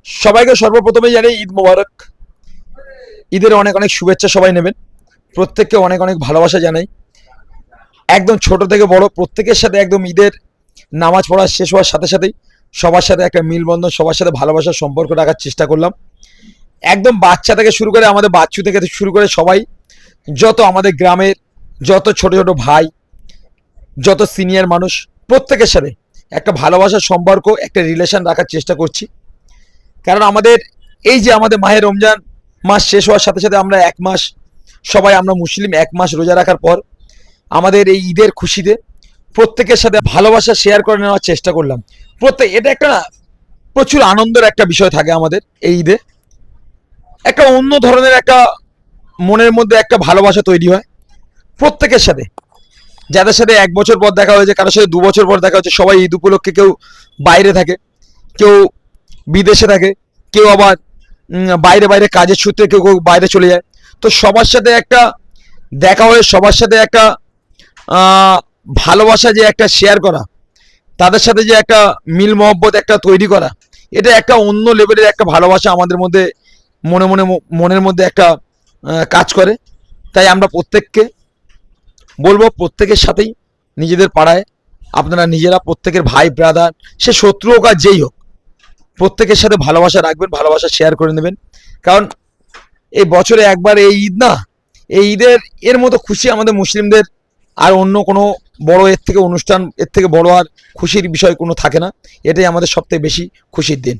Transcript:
সবাইকে সর্বপ্রথমে জানাই ঈদ মোবারক। ঈদের অনেক অনেক শুভেচ্ছা সবাই নেবেন। প্রত্যেককে অনেক অনেক ভালোবাসা জানাই। একদম ছোট থেকে বড় প্রত্যেকের সাথে একদম ঈদের নামাজ পড়া শেষ হওয়ার সাথে সাথেই সবার সাথে একটা মিলবন্ধন, সবার সাথে ভালোবাসার সম্পর্ক রাখার চেষ্টা করলাম। একদম বাচ্চা থেকে শুরু করে আমাদের বাচ্চু থেকে শুরু করে সবাই, যত আমাদের গ্রামের যত ছোট ছোট ভাই, যত সিনিয়র মানুষ, প্রত্যেকের সাথে একটা ভালোবাসার সম্পর্ক, একটা রিলেশন রাখার চেষ্টা করছি। কারণ আমাদের এই যে আমাদের মাহে রমজান মাস শেষ হওয়ার সাথে সাথে আমরা এক মাস, সবাই আমরা মুসলিম, এক মাস রোজা রাখার পর আমাদের এই ঈদের খুশিতে প্রত্যেকের সাথে ভালোবাসা শেয়ার করে নেওয়ার চেষ্টা করলাম। এটা একটা প্রচুর আনন্দের একটা বিষয় থাকে আমাদের এই ঈদে। একটা অন্য ধরনের একটা মনের মধ্যে একটা ভালোবাসা তৈরি হয় প্রত্যেকের সাথে। যাদের সাথে এক বছর পর দেখা হয়েছে, কারোর সাথে 2 বছর পর দেখা হচ্ছে, সবাই ঈদ উপলক্ষে কেউ বাইরে থাকে, কেউ বিদেশে থাকে, কেউ আবার বাইরে বাইরে কাজের সূত্রে কেউ কেউ বাইরে চলে যায়। তো সবার সাথে একটা দেখা হয়ে সবার সাথে একটা ভালোবাসা যে একটা শেয়ার করা, তাদের সাথে যে একটা মিল মহব্বত একটা তৈরি করা, এটা একটা অন্য লেভেলের একটা ভালোবাসা আমাদের মধ্যে মনে মনে মনের মধ্যে একটা কাজ করে। তাই আমরা প্রত্যেককে বলবো, প্রত্যেকের সাথেই নিজেদের পাড়ায় আপনারা নিজেরা প্রত্যেকের ভাই ব্রাদার, সে শত্রু হোক আর যেই হোক, প্রত্যেকের সাথে ভালোবাসা রাখবেন, ভালোবাসা শেয়ার করে নেবেন। কারণ এই বছরে একবার এই ঈদ না, এই ঈদের এর মতো খুশি আমাদের মুসলিমদের আর অন্য কোনো বড় এর থেকে অনুষ্ঠান, এর থেকে বড় আর খুশির বিষয় কোনো থাকে না। এটাই আমাদের সবথেকে বেশি খুশির দিন।